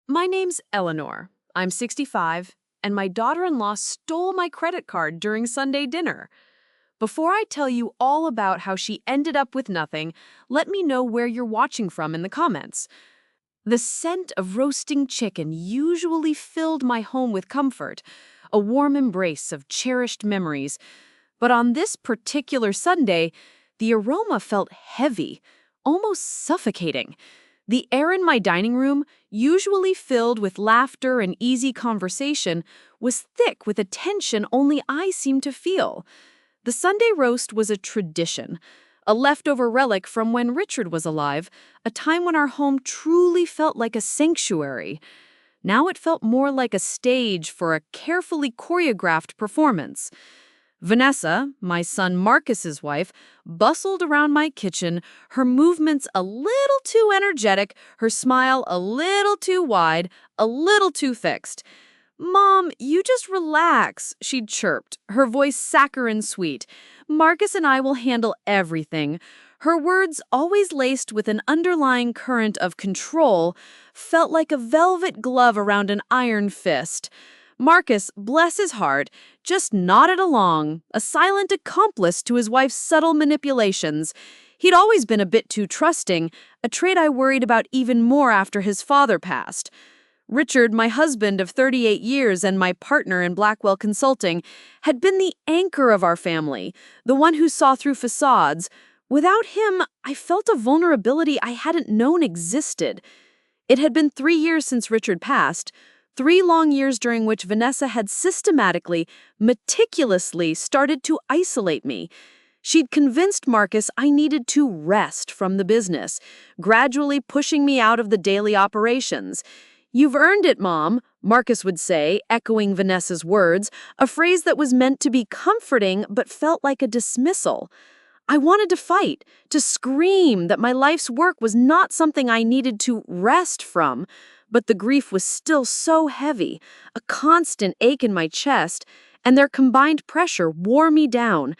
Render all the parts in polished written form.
My name's Eleanor. I'm 65, and my daughter-in-law stole my credit card during Sunday dinner. Before I tell you all about how she ended up with nothing, let me know where you're watching from in the comments. The scent of roasting chicken usually filled my home with comfort, a warm embrace of cherished memories. But on this particular Sunday, the aroma felt heavy, almost suffocating. The air in my dining room, usually filled with laughter and easy conversation, was thick with a tension only I seemed to feel. The Sunday roast was a tradition, a leftover relic from when Richard was alive, a time when our home truly felt like a sanctuary. Now it felt more like a stage for a carefully choreographed performance. Vanessa, my son Marcus's wife, bustled around my kitchen, her movements a little too energetic, her smile a little too wide, a little too fixed. "Mom, you just relax," she'd chirped, her voice saccharine sweet. "Marcus and I will handle everything." Her words, always laced with an underlying current of control, felt like a velvet glove around an iron fist. Marcus, bless his heart, just nodded along, a silent accomplice to his wife's subtle manipulations. He'd always been a bit too trusting, a trait I worried about even more after his father passed. Richard, my husband of 38 years and my partner in Blackwell Consulting, had been the anchor of our family, the one who saw through facades. Without him, I felt a vulnerability I hadn't known existed. It had been 3 years since Richard passed, 3 long years during which Vanessa had systematically, meticulously started to isolate me. She'd convinced Marcus I needed to rest from the business, gradually pushing me out of the daily operations. "You've earned it, Mom," Marcus would say, echoing Vanessa's words, a phrase that was meant to be comforting but felt like a dismissal. I wanted to fight, to scream that my life's work was not something I needed to rest from, but the grief was still so heavy, a constant ache in my chest, and their combined pressure wore me down.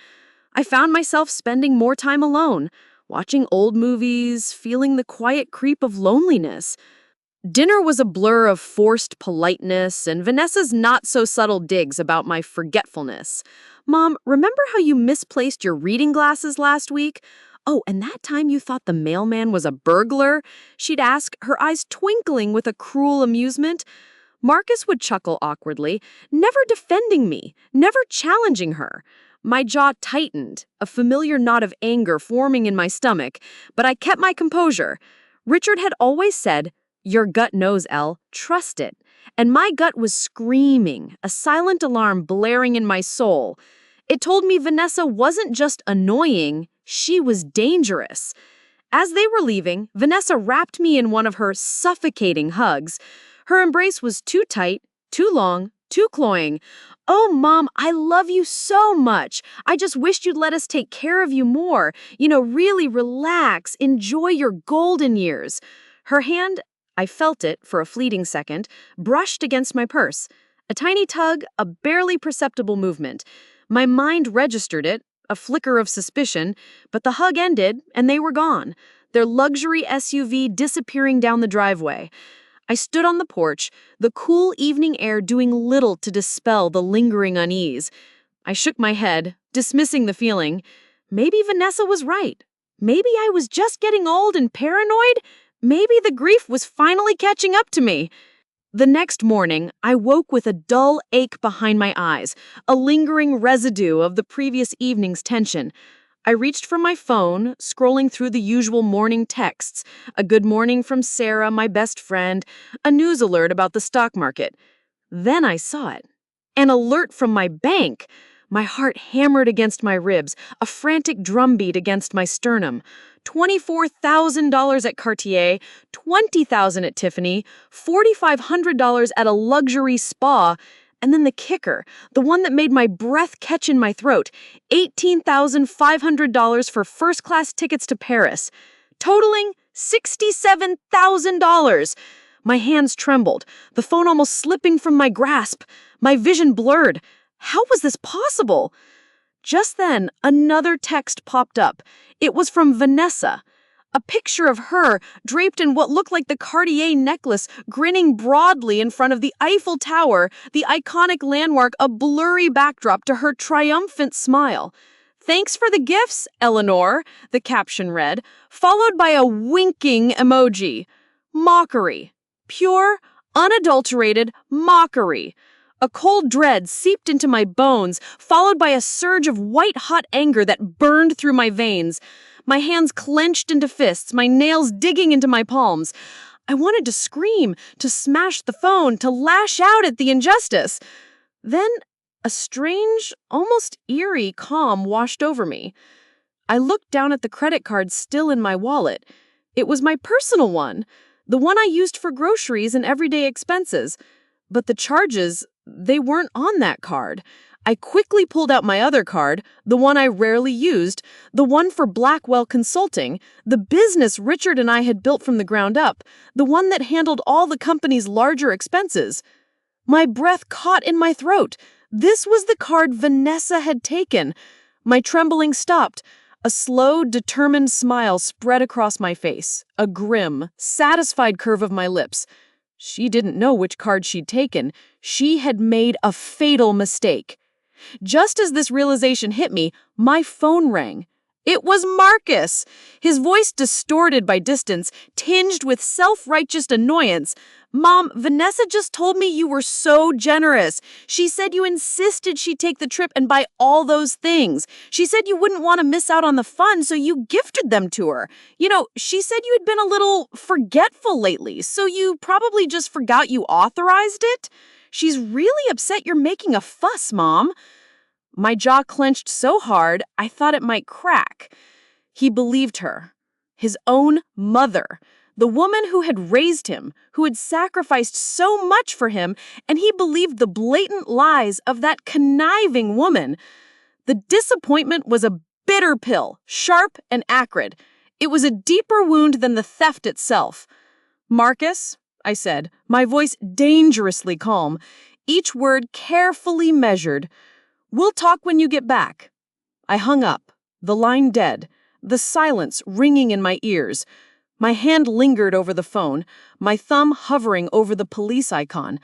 I found myself spending more time alone, watching old movies, feeling the quiet creep of loneliness. Dinner was a blur of forced politeness and Vanessa's not-so-subtle digs about my forgetfulness. "Mom, remember how you misplaced your reading glasses last week? Oh, and that time you thought the mailman was a burglar?" She'd ask, her eyes twinkling with a cruel amusement. Marcus would chuckle awkwardly, never defending me, never challenging her. My jaw tightened, a familiar knot of anger forming in my stomach, but I kept my composure. Richard had always said, "Your gut knows, Elle. Trust it." And my gut was screaming, a silent alarm blaring in my soul. It told me Vanessa wasn't just annoying, she was dangerous. As they were leaving, Vanessa wrapped me in one of her suffocating hugs. Her embrace was too tight, too long, too cloying. "Oh, Mom, I love you so much. I just wished you'd let us take care of you more. Really relax, enjoy your golden years." Her hand, I felt it for a fleeting second, brushed against my purse. A tiny tug, a barely perceptible movement. My mind registered it, a flicker of suspicion, but the hug ended and they were gone, their luxury SUV disappearing down the driveway. I stood on the porch, the cool evening air doing little to dispel the lingering unease. I shook my head, dismissing the feeling. Maybe Vanessa was right. Maybe I was just getting old and paranoid. Maybe the grief was finally catching up to me. The next morning, I woke with a dull ache behind my eyes, a lingering residue of the previous evening's tension. I reached for my phone, scrolling through the usual morning texts, a good morning from Sarah, my best friend, a news alert about the stock market. Then I saw it. An alert from my bank. My heart hammered against my ribs, a frantic drumbeat against my sternum. $24,000 at Cartier, $20,000 at Tiffany, $4,500 at a luxury spa, and then the kicker, the one that made my breath catch in my throat, $18,500 for first-class tickets to Paris, totaling $67,000. My hands trembled, the phone almost slipping from my grasp, my vision blurred. How was this possible? Just then, another text popped up. It was from Vanessa. A picture of her, draped in what looked like the Cartier necklace, grinning broadly in front of the Eiffel Tower, the iconic landmark a blurry backdrop to her triumphant smile. "Thanks for the gifts, Eleanor," the caption read, followed by a winking emoji. Mockery. Pure, unadulterated mockery. A cold dread seeped into my bones, followed by a surge of white-hot anger that burned through my veins. My hands clenched into fists, my nails digging into my palms. I wanted to scream, to smash the phone, to lash out at the injustice. Then a strange, almost eerie calm washed over me. I looked down at the credit card still in my wallet. It was my personal one, the one I used for groceries and everyday expenses. But the charges, they weren't on that card. I quickly pulled out my other card, the one I rarely used, the one for Blackwell Consulting, the business Richard and I had built from the ground up, the one that handled all the company's larger expenses. My breath caught in my throat. This was the card Vanessa had taken. My trembling stopped. A slow, determined smile spread across my face, a grim, satisfied curve of my lips. She didn't know which card she'd taken. She had made a fatal mistake. Just as this realization hit me, my phone rang. It was Marcus, his voice distorted by distance, tinged with self-righteous annoyance. "Mom, Vanessa just told me you were so generous. She said you insisted she take the trip and buy all those things. She said you wouldn't want to miss out on the fun, so you gifted them to her. You know, she said you had been a little forgetful lately, so you probably just forgot you authorized it. She's really upset you're making a fuss, Mom." My jaw clenched so hard, I thought it might crack. He believed her. His own mother. The woman who had raised him, who had sacrificed so much for him, and he believed the blatant lies of that conniving woman. The disappointment was a bitter pill, sharp and acrid. It was a deeper wound than the theft itself. "Marcus," I said, my voice dangerously calm, each word carefully measured. "We'll talk when you get back." I hung up, the line dead, the silence ringing in my ears. My hand lingered over the phone, my thumb hovering over the police icon.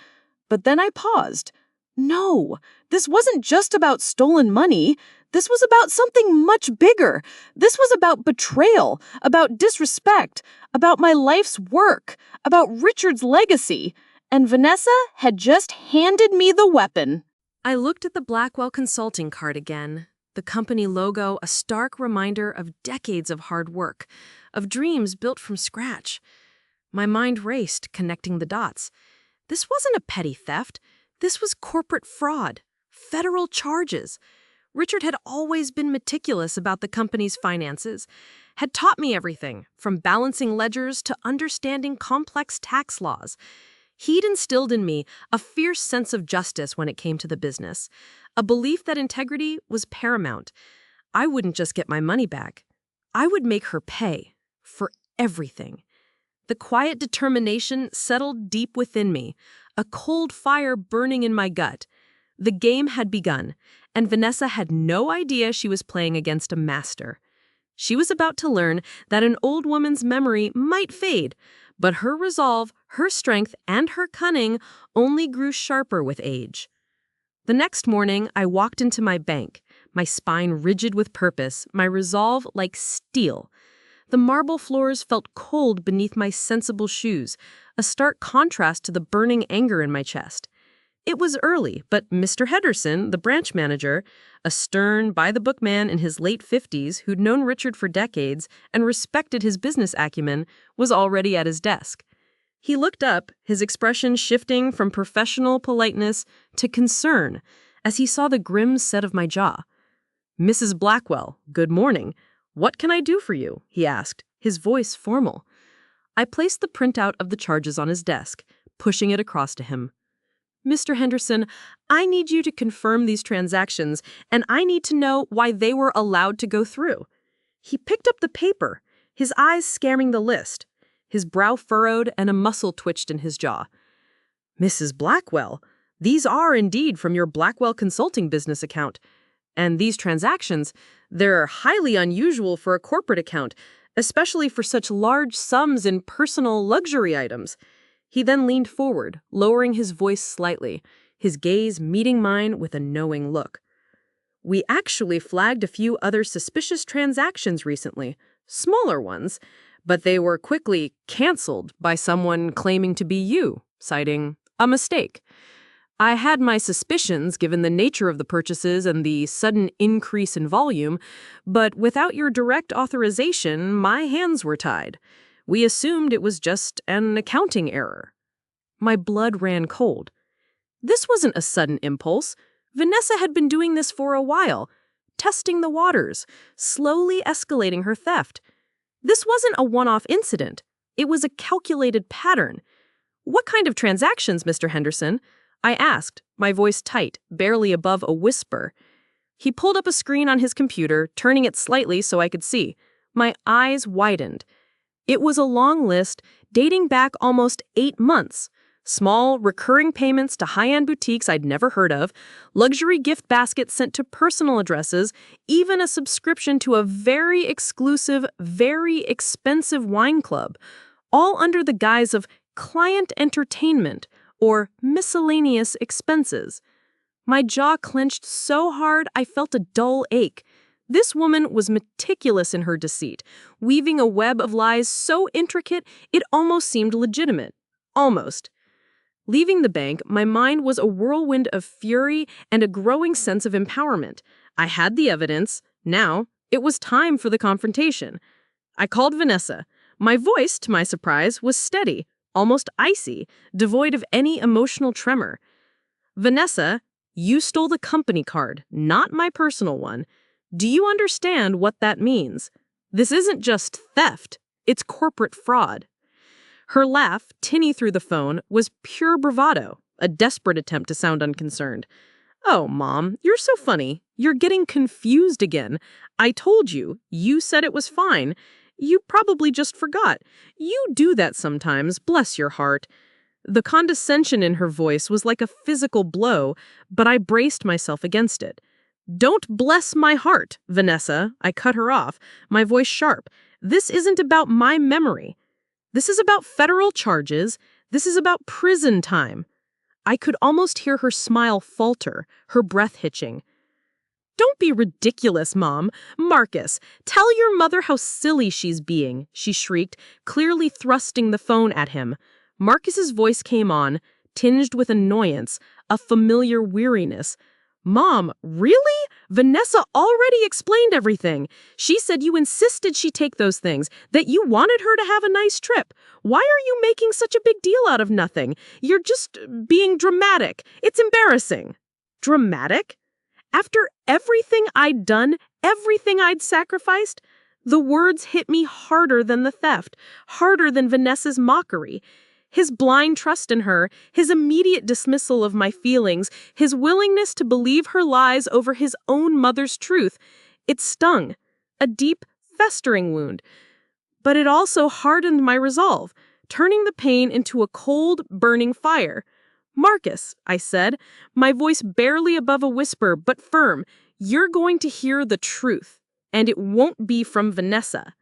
But then I paused. No, this wasn't just about stolen money. This was about something much bigger. This was about betrayal, about disrespect, about my life's work, about Richard's legacy. And Vanessa had just handed me the weapon. I looked at the Blackwell Consulting card again. The company logo, a stark reminder of decades of hard work, of dreams built from scratch. My mind raced, connecting the dots. This wasn't a petty theft. This was corporate fraud, federal charges. Richard had always been meticulous about the company's finances, had taught me everything, from balancing ledgers to understanding complex tax laws. He'd instilled in me a fierce sense of justice when it came to the business, a belief that integrity was paramount. I wouldn't just get my money back. I would make her pay for everything. The quiet determination settled deep within me, a cold fire burning in my gut. The game had begun, and Vanessa had no idea she was playing against a master. She was about to learn that an old woman's memory might fade, but her resolve, her strength, and her cunning only grew sharper with age. The next morning, I walked into my bank, my spine rigid with purpose, my resolve like steel. The marble floors felt cold beneath my sensible shoes, a stark contrast to the burning anger in my chest. It was early, but Mr. Henderson, the branch manager, a stern, by-the-book man in his late 50s who'd known Richard for decades and respected his business acumen, was already at his desk. He looked up, his expression shifting from professional politeness to concern as he saw the grim set of my jaw. "Mrs. Blackwell, good morning. What can I do for you?" he asked, his voice formal. I placed the printout of the charges on his desk, pushing it across to him. "Mr. Henderson, I need you to confirm these transactions, and I need to know why they were allowed to go through." He picked up the paper, his eyes scanning the list. His brow furrowed and a muscle twitched in his jaw. "Mrs. Blackwell, these are indeed from your Blackwell Consulting business account. And these transactions, they're highly unusual for a corporate account. especially for such large sums in personal luxury items. He then leaned forward, lowering his voice slightly, his gaze meeting mine with a knowing look. We actually flagged a few other suspicious transactions recently, smaller ones, but they were quickly canceled by someone claiming to be you, citing a mistake. I had my suspicions given the nature of the purchases and the sudden increase in volume, but without your direct authorization, my hands were tied. We assumed it was just an accounting error. My blood ran cold. This wasn't a sudden impulse. Vanessa had been doing this for a while, testing the waters, slowly escalating her theft. This wasn't a one-off incident. It was a calculated pattern. "What kind of transactions, Mr. Henderson?" I asked, my voice tight, barely above a whisper. He pulled up a screen on his computer, turning it slightly so I could see. My eyes widened. It was a long list dating back almost 8 months. Small, recurring payments to high-end boutiques I'd never heard of, luxury gift baskets sent to personal addresses, even a subscription to a very exclusive, very expensive wine club, all under the guise of client entertainment or miscellaneous expenses. My jaw clenched so hard I felt a dull ache. This woman was meticulous in her deceit, weaving a web of lies so intricate it almost seemed legitimate. Almost. Leaving the bank, my mind was a whirlwind of fury and a growing sense of empowerment. I had the evidence. Now, it was time for the confrontation. I called Vanessa. My voice, to my surprise, was steady, almost icy, devoid of any emotional tremor. "Vanessa, you stole the company card, not my personal one. Do you understand what that means? This isn't just theft, it's corporate fraud." Her laugh, tinny through the phone, was pure bravado, a desperate attempt to sound unconcerned. "Oh, Mom, you're so funny. You're getting confused again. I told you. You said it was fine. You probably just forgot. You do that sometimes, bless your heart." The condescension in her voice was like a physical blow, but I braced myself against it. "Don't bless my heart, Vanessa." I cut her off, my voice sharp. "This isn't about my memory. This is about federal charges. This is about prison time." I could almost hear her smile falter, her breath hitching. "Don't be ridiculous, Mom. Marcus, tell your mother how silly she's being," she shrieked, clearly thrusting the phone at him. Marcus's voice came on, tinged with annoyance, a familiar weariness. "Mom, really? Vanessa already explained everything. She said you insisted she take those things, that you wanted her to have a nice trip. Why are you making such a big deal out of nothing? You're just being dramatic. It's embarrassing." Dramatic? After everything I'd done, everything I'd sacrificed? The words hit me harder than the theft, harder than Vanessa's mockery. His blind trust in her, his immediate dismissal of my feelings, his willingness to believe her lies over his own mother's truth. It stung, a deep, festering wound. But it also hardened my resolve, turning the pain into a cold, burning fire. "Marcus," I said, my voice barely above a whisper, but firm, "you're going to hear the truth, and it won't be from Vanessa."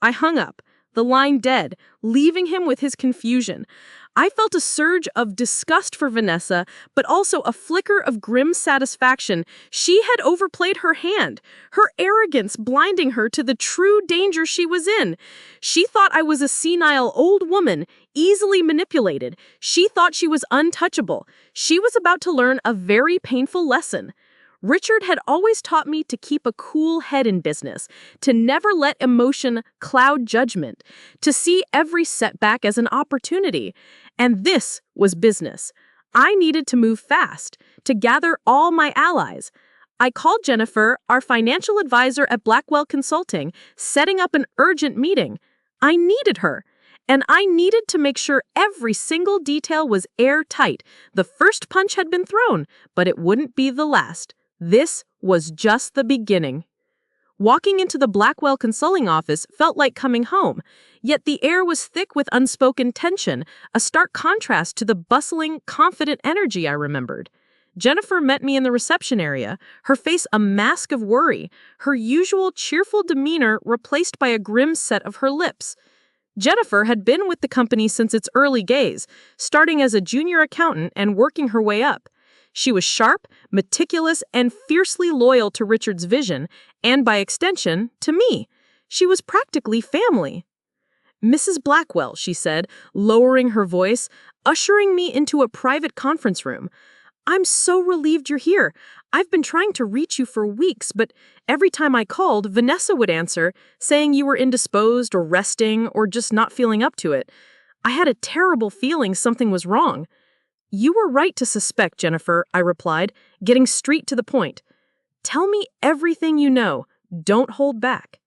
I hung up, the line dead, leaving him with his confusion. I felt a surge of disgust for Vanessa, but also a flicker of grim satisfaction. She had overplayed her hand, her arrogance blinding her to the true danger she was in. She thought I was a senile old woman, easily manipulated. She thought she was untouchable. She was about to learn a very painful lesson. Richard had always taught me to keep a cool head in business, to never let emotion cloud judgment, to see every setback as an opportunity. And this was business. I needed to move fast, to gather all my allies. I called Jennifer, our financial advisor at Blackwell Consulting, setting up an urgent meeting. I needed her. And I needed to make sure every single detail was airtight. The first punch had been thrown, but it wouldn't be the last. This was just the beginning. Walking into the Blackwell Consulting office felt like coming home, yet the air was thick with unspoken tension, a stark contrast to the bustling, confident energy I remembered. Jennifer met me in the reception area, her face a mask of worry, her usual cheerful demeanor replaced by a grim set of her lips. Jennifer had been with the company since its early days, starting as a junior accountant and working her way up. She was sharp, meticulous, and fiercely loyal to Richard's vision, and by extension, to me. She was practically family. "Mrs. Blackwell," she said, lowering her voice, ushering me into a private conference room. "I'm so relieved you're here. I've been trying to reach you for weeks, but every time I called, Vanessa would answer, saying you were indisposed or resting or just not feeling up to it. I had a terrible feeling something was wrong." "You were right to suspect, Jennifer," I replied, getting straight to the point. "Tell me everything you know. Don't hold back."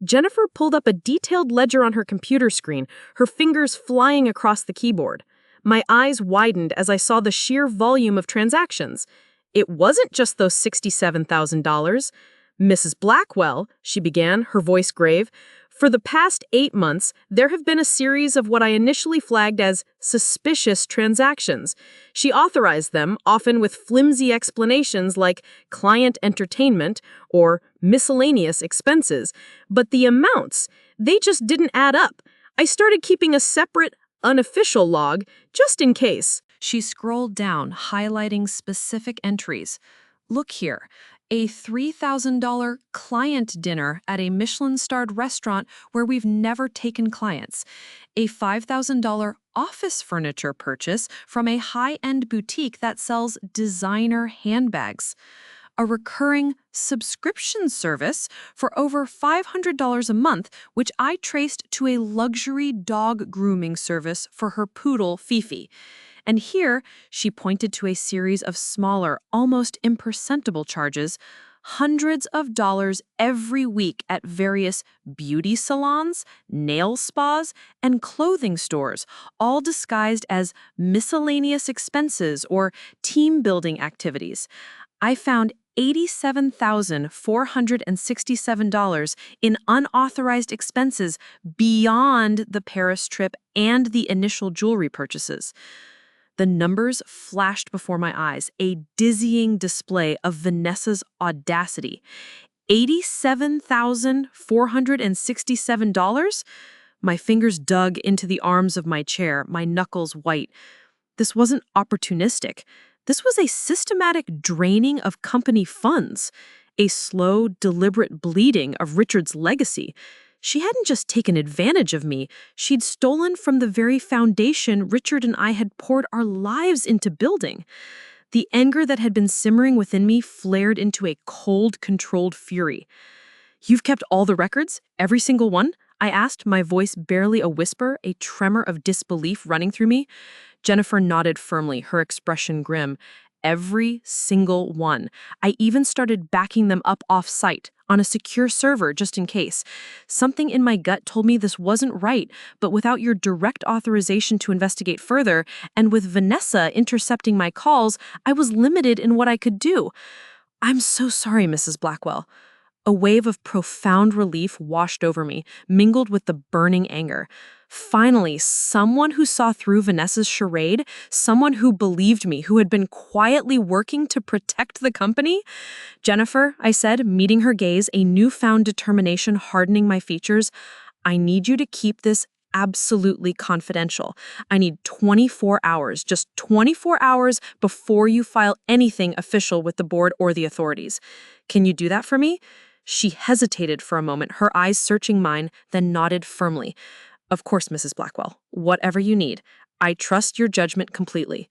Jennifer pulled up a detailed ledger on her computer screen, her fingers flying across the keyboard. My eyes widened as I saw the sheer volume of transactions. It wasn't just those $67,000. "Mrs. Blackwell," she began, her voice grave, "for the past 8 months, there have been a series of what I initially flagged as suspicious transactions. She authorized them, often with flimsy explanations like client entertainment or miscellaneous expenses. But the amounts, they just didn't add up. I started keeping a separate, unofficial log, just in case." She scrolled down, highlighting specific entries. "Look here. A $3,000 client dinner at a Michelin-starred restaurant where we've never taken clients. A $5,000 office furniture purchase from a high-end boutique that sells designer handbags. A recurring subscription service for over $500 a month, which I traced to a luxury dog grooming service for her poodle, Fifi. And here, she pointed to a series of smaller, almost imperceptible charges, hundreds of dollars every week at various beauty salons, nail spas, and clothing stores, all disguised as miscellaneous expenses or team-building activities. I found $87,467 in unauthorized expenses beyond the Paris trip and the initial jewelry purchases. The numbers flashed before my eyes, a dizzying display of Vanessa's audacity. $87,467? My fingers dug into the arms of my chair, my knuckles white. This wasn't opportunistic. This was a systematic draining of company funds, a slow, deliberate bleeding of Richard's legacy. She hadn't just taken advantage of me, she'd stolen from the very foundation Richard and I had poured our lives into building. The anger that had been simmering within me flared into a cold, controlled fury. "You've kept all the records? Every single one?" I asked, my voice barely a whisper, a tremor of disbelief running through me. Jennifer nodded firmly, her expression grim. "Every single one. I even started backing them up off-site, on a secure server just in case. Something in my gut told me this wasn't right, but without your direct authorization to investigate further, and with Vanessa intercepting my calls, I was limited in what I could do." "I'm so sorry, Mrs. Blackwell." A wave of profound relief washed over me, mingled with the burning anger. Finally, someone who saw through Vanessa's charade, someone who believed me, who had been quietly working to protect the company. "Jennifer," I said, meeting her gaze, a newfound determination hardening my features, "I need you to keep this absolutely confidential. I need 24 hours, just 24 hours before you file anything official with the board or the authorities. Can you do that for me?" She hesitated for a moment, her eyes searching mine, then nodded firmly. "Of course, Mrs. Blackwell. Whatever you need. I trust your judgment completely."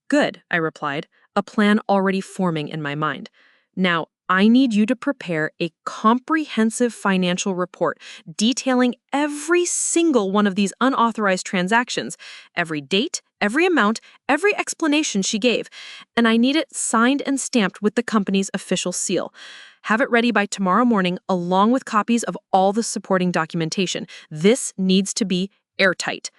"Good," I replied, a plan already forming in my mind. "Now, I need you to prepare a comprehensive financial report detailing every single one of these unauthorized transactions, every date, every amount, every explanation she gave, and I need it signed and stamped with the company's official seal. Have it ready by tomorrow morning along with copies of all the supporting documentation. This needs to be airtight."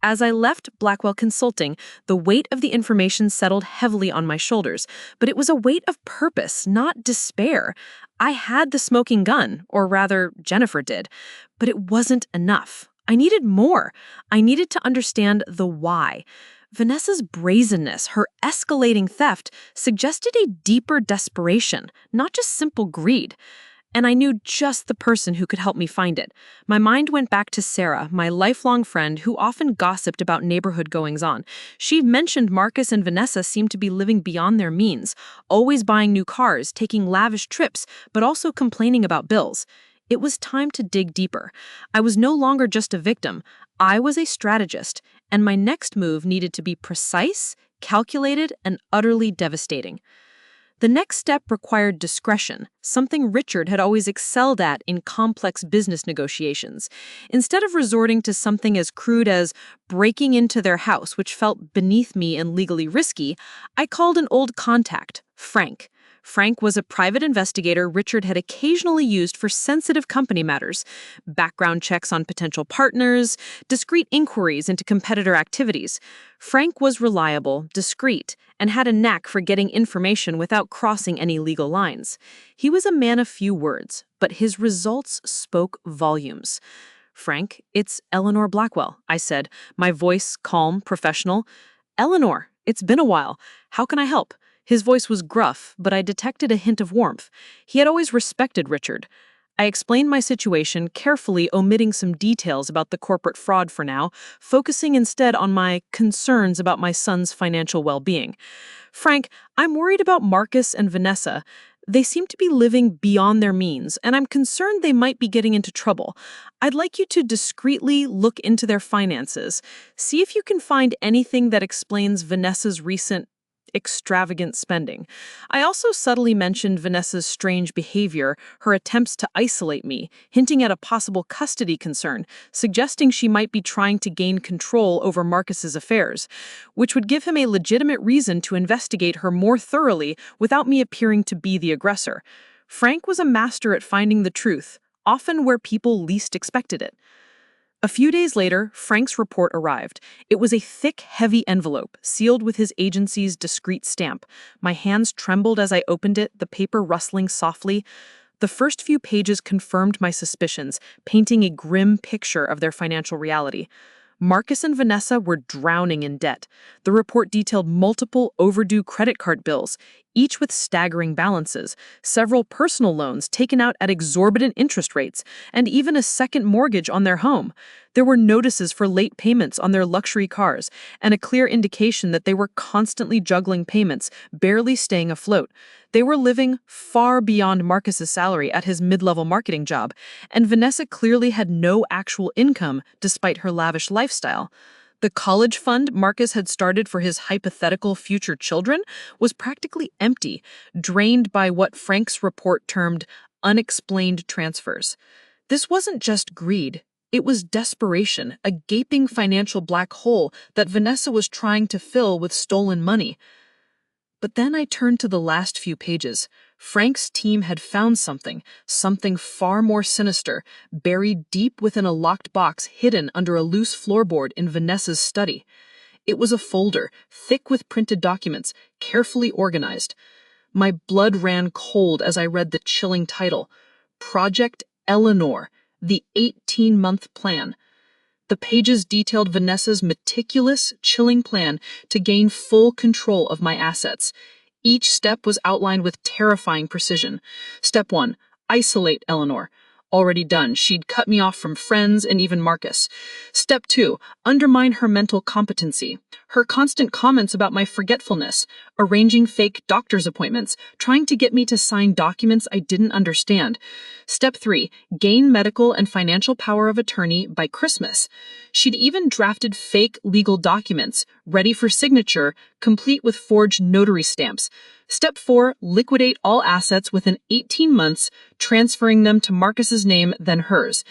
As I left Blackwell Consulting, the weight of the information settled heavily on my shoulders, but it was a weight of purpose, not despair. I had the smoking gun, or rather, Jennifer did, but it wasn't enough. I needed more. I needed to understand the why. Vanessa's brazenness, her escalating theft, suggested a deeper desperation, not just simple greed. And I knew just the person who could help me find it. My mind went back to Sarah, my lifelong friend who often gossiped about neighborhood goings-on. She mentioned Marcus and Vanessa seemed to be living beyond their means, always buying new cars, taking lavish trips, but also complaining about bills. It was time to dig deeper. I was no longer just a victim. I was a strategist, and my next move needed to be precise, calculated, and utterly devastating. The next step required discretion, something Richard had always excelled at in complex business negotiations. Instead of resorting to something as crude as breaking into their house, which felt beneath me and legally risky, I called an old contact, Frank. Frank was a private investigator Richard had occasionally used for sensitive company matters, background checks on potential partners, discreet inquiries into competitor activities. Frank was reliable, discreet, and had a knack for getting information without crossing any legal lines. He was a man of few words, but his results spoke volumes. "Frank, it's Eleanor Blackwell," I said, my voice calm, professional. "Eleanor, it's been a while. How can I help?" His voice was gruff, but I detected a hint of warmth. He had always respected Richard. I explained my situation, carefully omitting some details about the corporate fraud for now, focusing instead on my concerns about my son's financial well-being. "Frank, I'm worried about Marcus and Vanessa. They seem to be living beyond their means, and I'm concerned they might be getting into trouble. I'd like you to discreetly look into their finances. See if you can find anything that explains Vanessa's recent extravagant spending. I also subtly mentioned Vanessa's strange behavior, her attempts to isolate me, hinting at a possible custody concern, suggesting she might be trying to gain control over Marcus's affairs, which would give him a legitimate reason to investigate her more thoroughly without me appearing to be the aggressor. Frank was a master at finding the truth, often where people least expected it. A few days later, Frank's report arrived. It was a thick, heavy envelope, sealed with his agency's discreet stamp. My hands trembled as I opened it, the paper rustling softly. The first few pages confirmed my suspicions, painting a grim picture of their financial reality. Marcus and Vanessa were drowning in debt. The report detailed multiple overdue credit card bills, each with staggering balances, several personal loans taken out at exorbitant interest rates, and even a second mortgage on their home. There were notices for late payments on their luxury cars, and a clear indication that they were constantly juggling payments, barely staying afloat. They were living far beyond Marcus's salary at his mid-level marketing job, and Vanessa clearly had no actual income despite her lavish lifestyle. The college fund Marcus had started for his hypothetical future children was practically empty, drained by what Frank's report termed unexplained transfers. This wasn't just greed. It was desperation, a gaping financial black hole that Vanessa was trying to fill with stolen money. But then I turned to the last few pages. Frank's team had found something far more sinister, buried deep within a locked box hidden under a loose floorboard in Vanessa's study. It was a folder, thick with printed documents, carefully organized. My blood ran cold as I read the chilling title, Project Eleanor, the 18-month plan. The pages detailed Vanessa's meticulous, chilling plan to gain full control of my assets. Each step was outlined with terrifying precision. Step 1, isolate Eleanor. Already done. She'd cut me off from friends and even Marcus. Step 2, undermine her mental competency. Her constant comments about my forgetfulness, arranging fake doctor's appointments, trying to get me to sign documents I didn't understand. Step 3, gain medical and financial power of attorney by Christmas. She'd even drafted fake legal documents, ready for signature, complete with forged notary stamps. Step 4, liquidate all assets within 18 months, transferring them to Marcus's name, then hers.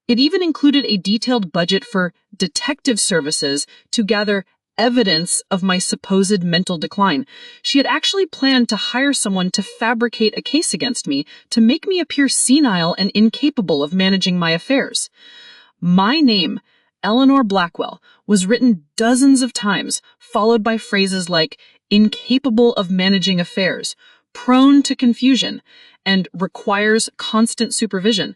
It even included a detailed budget for detective services to gather evidence of my supposed mental decline. She had actually planned to hire someone to fabricate a case against me to make me appear senile and incapable of managing my affairs. My name, Eleanor Blackwell, was written dozens of times, followed by phrases like incapable of managing affairs, prone to confusion, and requires constant supervision.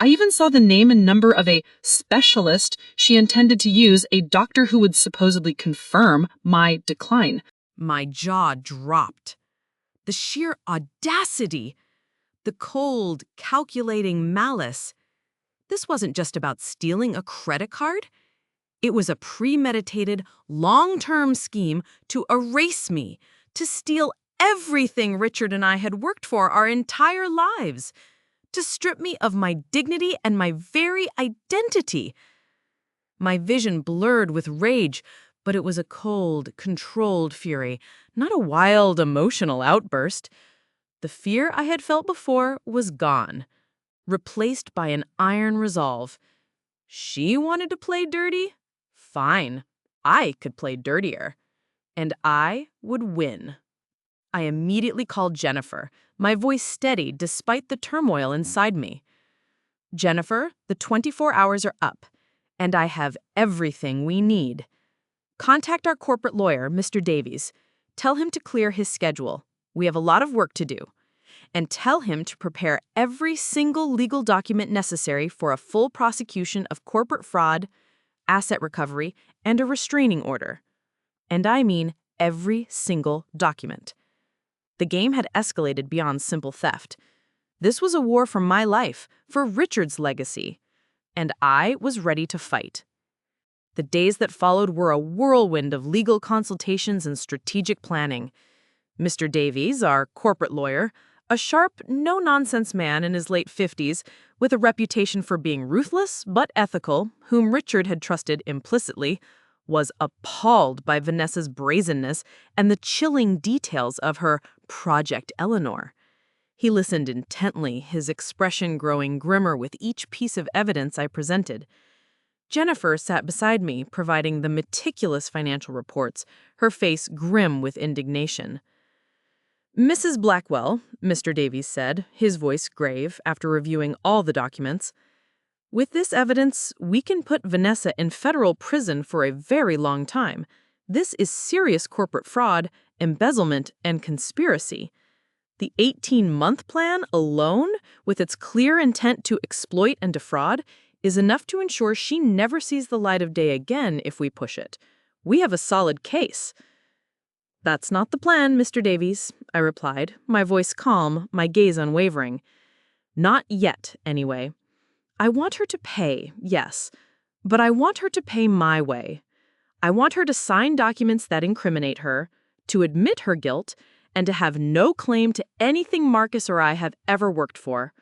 I even saw the name and number of a specialist she intended to use, a doctor who would supposedly confirm my decline. My jaw dropped. The sheer audacity, the cold, calculating malice. This wasn't just about stealing a credit card. It was a premeditated, long-term scheme to erase me, to steal everything Richard and I had worked for our entire lives, to strip me of my dignity and my very identity. My vision blurred with rage, but it was a cold, controlled fury, not a wild, emotional outburst. The fear I had felt before was gone, replaced by an iron resolve. She wanted to play dirty? Fine, I could play dirtier. And I would win. I immediately called Jennifer, my voice steady despite the turmoil inside me. Jennifer, the 24 hours are up, and I have everything we need. Contact our corporate lawyer, Mr. Davies. Tell him to clear his schedule. We have a lot of work to do. And tell him to prepare every single legal document necessary for a full prosecution of corporate fraud, asset recovery, and a restraining order. And I mean every single document. The game had escalated beyond simple theft. This was a war for my life, for Richard's legacy. And I was ready to fight. The days that followed were a whirlwind of legal consultations and strategic planning. Mr. Davies, our corporate lawyer, a sharp, no-nonsense man in his late 50s, with a reputation for being ruthless but ethical, whom Richard had trusted implicitly, was appalled by Vanessa's brazenness and the chilling details of her Project Eleanor. He listened intently, his expression growing grimmer with each piece of evidence I presented. Jennifer sat beside me, providing the meticulous financial reports, her face grim with indignation. Mrs. Blackwell, Mr. Davies said, his voice grave, after reviewing all the documents, with this evidence, we can put Vanessa in federal prison for a very long time. This is serious corporate fraud, embezzlement, and conspiracy. The 18-month plan alone, with its clear intent to exploit and defraud, is enough to ensure she never sees the light of day again if we push it. We have a solid case. That's not the plan, Mr. Davies, I replied, my voice calm, my gaze unwavering. Not yet, anyway. I want her to pay, yes, but I want her to pay my way. I want her to sign documents that incriminate her, to admit her guilt, and to have no claim to anything Marcus or I have ever worked for.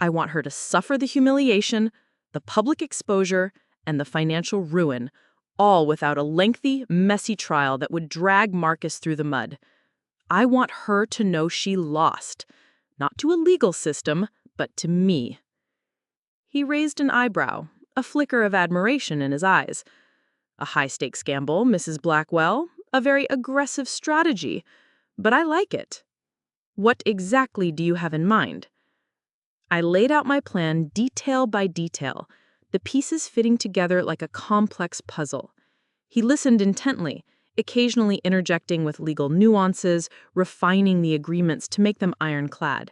I want her to suffer the humiliation, the public exposure, and the financial ruin, all without a lengthy, messy trial that would drag Marcus through the mud. I want her to know she lost, not to a legal system, but to me. He raised an eyebrow, a flicker of admiration in his eyes. A high-stakes gamble, Mrs. Blackwell, a very aggressive strategy, but I like it. What exactly do you have in mind? I laid out my plan detail by detail, the pieces fitting together like a complex puzzle. He listened intently, occasionally interjecting with legal nuances, refining the agreements to make them ironclad.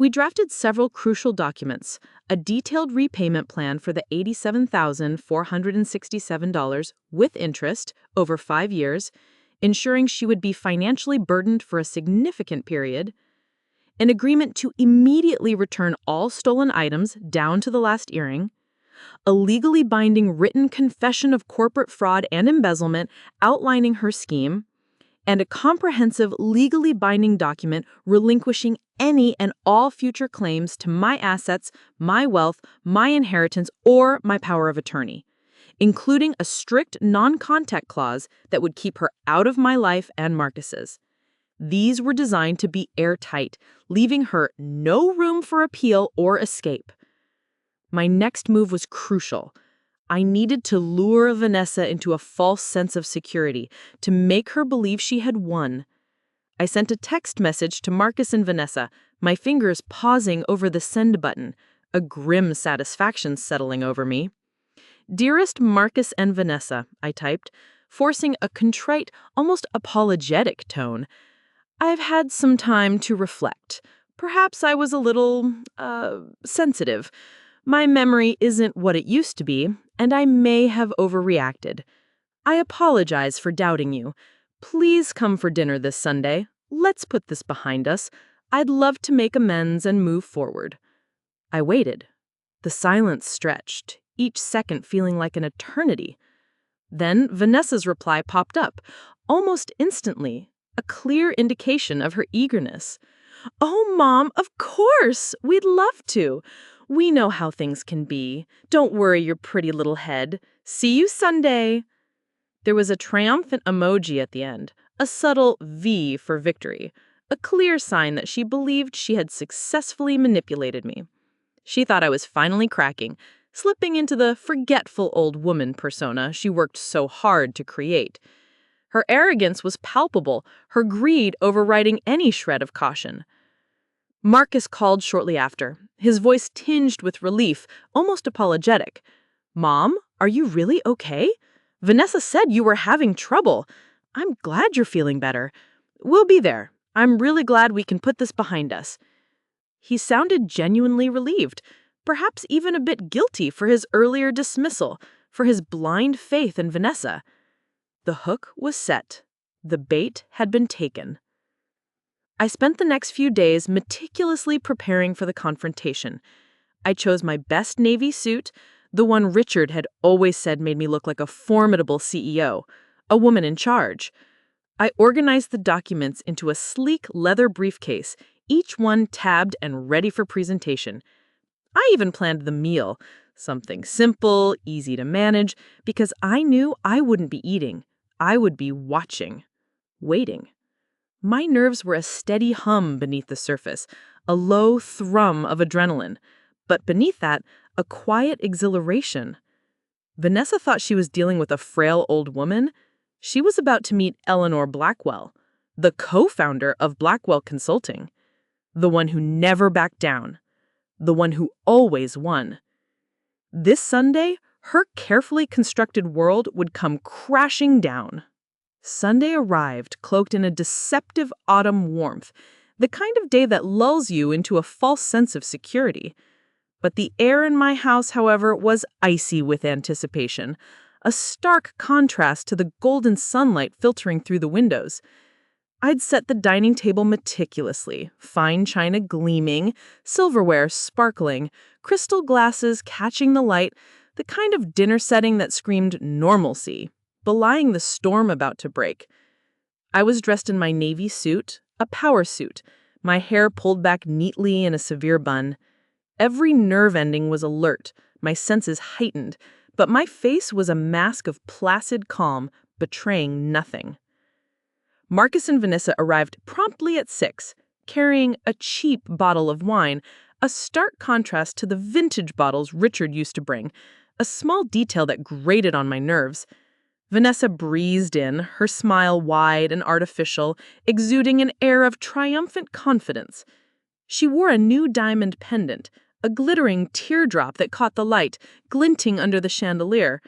We drafted several crucial documents, a detailed repayment plan for the $87,467 with interest over 5 years, ensuring she would be financially burdened for a significant period, an agreement to immediately return all stolen items down to the last earring, a legally binding written confession of corporate fraud and embezzlement outlining her scheme, and a comprehensive legally binding document relinquishing any and all future claims to my assets, my wealth, my inheritance, or my power of attorney, including a strict non-contact clause that would keep her out of my life and Marcus's. These were designed to be airtight, leaving her no room for appeal or escape. My next move was crucial. I needed to lure Vanessa into a false sense of security, to make her believe she had won. I sent a text message to Marcus and Vanessa, my fingers pausing over the send button, a grim satisfaction settling over me. Dearest Marcus and Vanessa, I typed, forcing a contrite, almost apologetic tone. I've had some time to reflect. Perhaps I was a little, sensitive. My memory isn't what it used to be, and I may have overreacted. I apologize for doubting you. Please come for dinner this Sunday. Let's put this behind us. I'd love to make amends and move forward." I waited. The silence stretched, each second feeling like an eternity. Then Vanessa's reply popped up, almost instantly, a clear indication of her eagerness. "Oh, Mom, of course! We'd love to. We know how things can be. Don't worry your pretty little head. See you Sunday." There was a triumphant emoji at the end, a subtle V for victory, a clear sign that she believed she had successfully manipulated me. She thought I was finally cracking, slipping into the forgetful old woman persona she worked so hard to create. Her arrogance was palpable, her greed overriding any shred of caution. Marcus called shortly after, his voice tinged with relief, almost apologetic. "Mom, are you really okay? Vanessa said you were having trouble. I'm glad you're feeling better. We'll be there. I'm really glad we can put this behind us." He sounded genuinely relieved, perhaps even a bit guilty for his earlier dismissal, for his blind faith in Vanessa. The hook was set. The bait had been taken. I spent the next few days meticulously preparing for the confrontation. I chose my best navy suit, the one Richard had always said made me look like a formidable CEO, a woman in charge. I organized the documents into a sleek leather briefcase, each one tabbed and ready for presentation. I even planned the meal, something simple, easy to manage, because I knew I wouldn't be eating. I would be watching, waiting. My nerves were a steady hum beneath the surface, a low thrum of adrenaline, but beneath that, a quiet exhilaration. Vanessa thought she was dealing with a frail old woman. She was about to meet Eleanor Blackwell, the co-founder of Blackwell Consulting, the one who never backed down, the one who always won. This Sunday, her carefully constructed world would come crashing down. Sunday arrived, cloaked in a deceptive autumn warmth, the kind of day that lulls you into a false sense of security. But the air in my house, however, was icy with anticipation, a stark contrast to the golden sunlight filtering through the windows. I'd set the dining table meticulously, fine china gleaming, silverware sparkling, crystal glasses catching the light, the kind of dinner setting that screamed normalcy, belying the storm about to break. I was dressed in my navy suit, a power suit, my hair pulled back neatly in a severe bun. Every nerve ending was alert, my senses heightened, but my face was a mask of placid calm, betraying nothing. Marcus and Vanessa arrived promptly at 6, carrying a cheap bottle of wine, a stark contrast to the vintage bottles Richard used to bring, a small detail that grated on my nerves. Vanessa breezed in, her smile wide and artificial, exuding an air of triumphant confidence. She wore a new diamond pendant, a glittering teardrop that caught the light, glinting under the chandelier.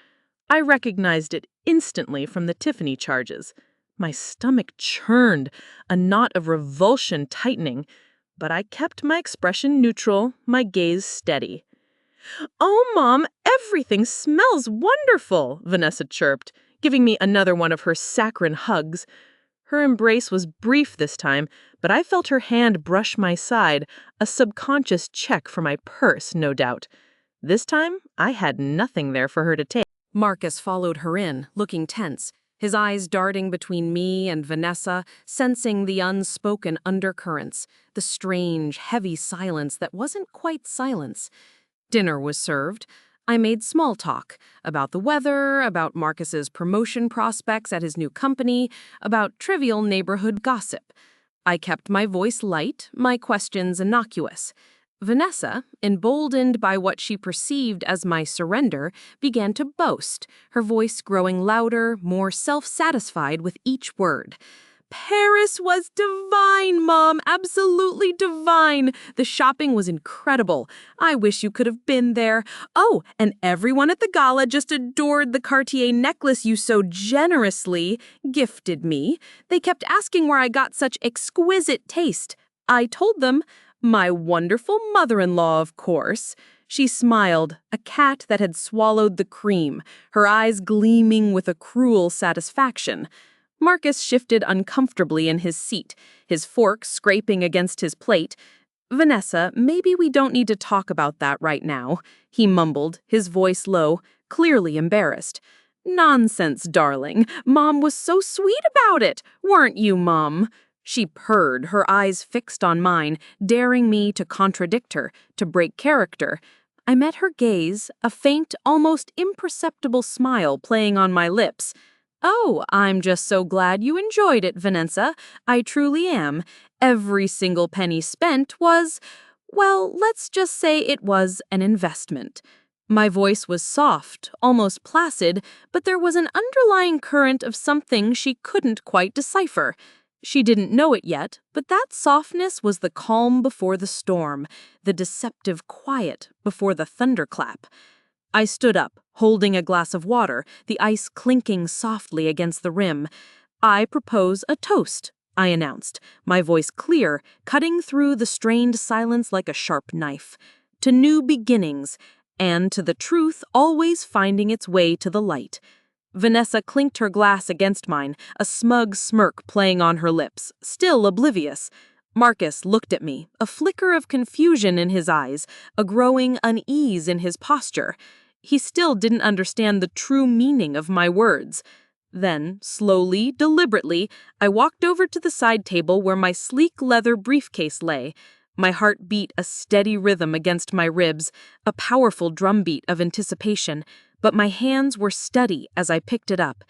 I recognized it instantly from the Tiffany charges. My stomach churned, a knot of revulsion tightening, but I kept my expression neutral, my gaze steady. "Oh, Mom, everything smells wonderful," Vanessa chirped, giving me another one of her saccharine hugs. Her embrace was brief this time, but I felt her hand brush my side, a subconscious check for my purse, no doubt. This time, I had nothing there for her to take. Marcus followed her in, looking tense, his eyes darting between me and Vanessa, sensing the unspoken undercurrents, the strange, heavy silence that wasn't quite silence. Dinner was served. I made small talk about the weather, about Marcus's promotion prospects at his new company, about trivial neighborhood gossip. I kept my voice light, my questions innocuous. Vanessa, emboldened by what she perceived as my surrender, began to boast, her voice growing louder, more self-satisfied with each word. "Paris was divine, Mom, absolutely divine. The shopping was incredible. I wish you could have been there. Oh, and everyone at the gala just adored the Cartier necklace you so generously gifted me. They kept asking where I got such exquisite taste. I told them, my wonderful mother-in-law, of course." She smiled, a cat that had swallowed the cream, her eyes gleaming with a cruel satisfaction. Marcus shifted uncomfortably in his seat, his fork scraping against his plate. "Vanessa, maybe we don't need to talk about that right now," he mumbled, his voice low, clearly embarrassed. "Nonsense, darling. Mom was so sweet about it, weren't you, Mom?" She purred, her eyes fixed on mine, daring me to contradict her, to break character. I met her gaze, a faint, almost imperceptible smile playing on my lips. "Oh, I'm just so glad you enjoyed it, Vanessa. I truly am. Every single penny spent was, well, let's just say it was an investment." My voice was soft, almost placid, but there was an underlying current of something she couldn't quite decipher. She didn't know it yet, but that softness was the calm before the storm, the deceptive quiet before the thunderclap. I stood up, holding a glass of water, the ice clinking softly against the rim. "I propose a toast," I announced, my voice clear, cutting through the strained silence like a sharp knife. "To new beginnings, and to the truth always finding its way to the light." Vanessa clinked her glass against mine, a smug smirk playing on her lips, still oblivious. Marcus looked at me, a flicker of confusion in his eyes, a growing unease in his posture. He still didn't understand the true meaning of my words. Then, slowly, deliberately, I walked over to the side table where my sleek leather briefcase lay. My heart beat a steady rhythm against my ribs, a powerful drumbeat of anticipation, but my hands were steady as I picked it up.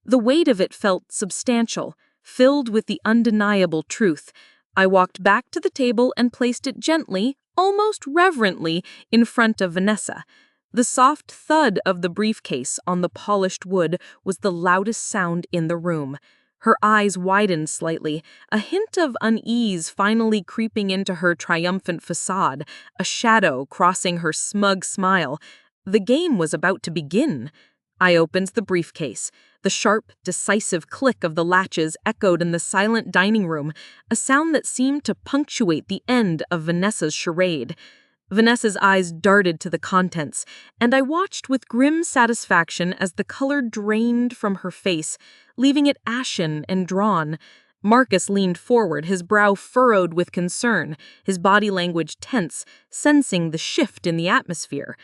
The weight of it felt substantial, filled with the undeniable truth. I walked back to the table and placed it gently, almost reverently, in front of Vanessa. The soft thud of the briefcase on the polished wood was the loudest sound in the room. Her eyes widened slightly, a hint of unease finally creeping into her triumphant facade, a shadow crossing her smug smile. The game was about to begin. I opened the briefcase. The sharp, decisive click of the latches echoed in the silent dining room, a sound that seemed to punctuate the end of Vanessa's charade. Vanessa's eyes darted to the contents, and I watched with grim satisfaction as the color drained from her face, leaving it ashen and drawn. Marcus leaned forward, his brow furrowed with concern, his body language tense, sensing the shift in the atmosphere.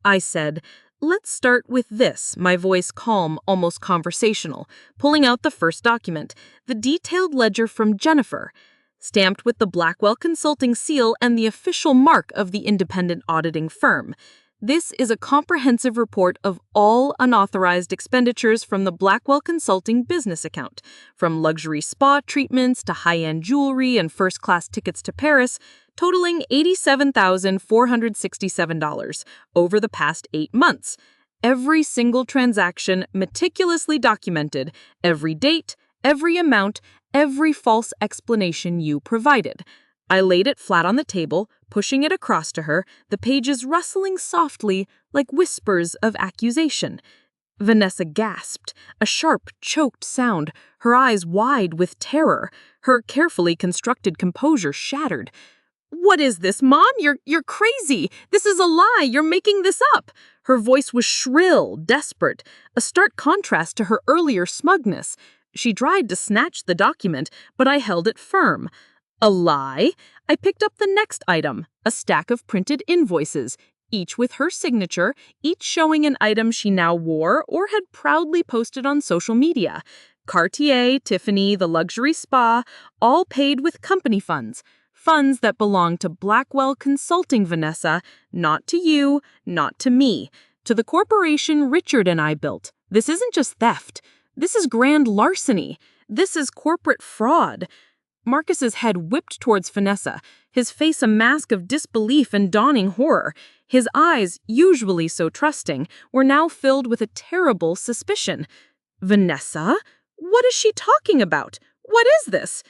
I said, "Let's start with this," my voice calm, almost conversational, pulling out the first document, the detailed ledger from Jennifer, stamped with the Blackwell Consulting seal and the official mark of the independent auditing firm. "This is a comprehensive report of all unauthorized expenditures from the Blackwell Consulting business account, from luxury spa treatments to high-end jewelry and first-class tickets to Paris, totaling $87,467 over the past 8 months. Every single transaction meticulously documented, every date, every amount, every false explanation you provided." I laid it flat on the table, pushing it across to her, the pages rustling softly like whispers of accusation. Vanessa gasped, a sharp, choked sound, her eyes wide with terror, her carefully constructed composure shattered. "What is this, Mom? You're crazy. This is a lie. You're making this up." Her voice was shrill, desperate, a stark contrast to her earlier smugness. She tried to snatch the document, but I held it firm. "A lie?" I picked up the next item, a stack of printed invoices, each with her signature, each showing an item she now wore or had proudly posted on social media. Cartier, Tiffany, the luxury spa, all paid with company funds. Funds that belong to Blackwell Consulting, Vanessa, not to you, not to me, to the corporation Richard and I built. This isn't just theft. This is grand larceny. This is corporate fraud. Marcus's head whipped towards Vanessa, his face a mask of disbelief and dawning horror. His eyes, usually so trusting, were now filled with a terrible suspicion. "Vanessa? What is she talking about? What is this?"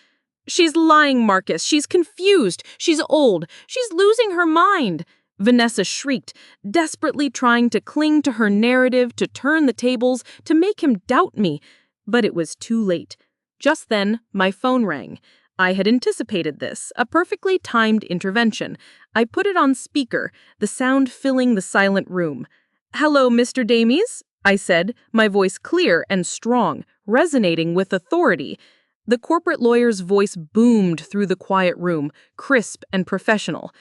"She's lying, Marcus. She's confused. She's old. She's losing her mind." Vanessa shrieked, desperately trying to cling to her narrative, to turn the tables, to make him doubt me. But it was too late. Just then, my phone rang. I had anticipated this, a perfectly timed intervention. I put it on speaker, the sound filling the silent room. "Hello, Mr. Damies," I said, my voice clear and strong, resonating with authority. The corporate lawyer's voice boomed through the quiet room, crisp and professional.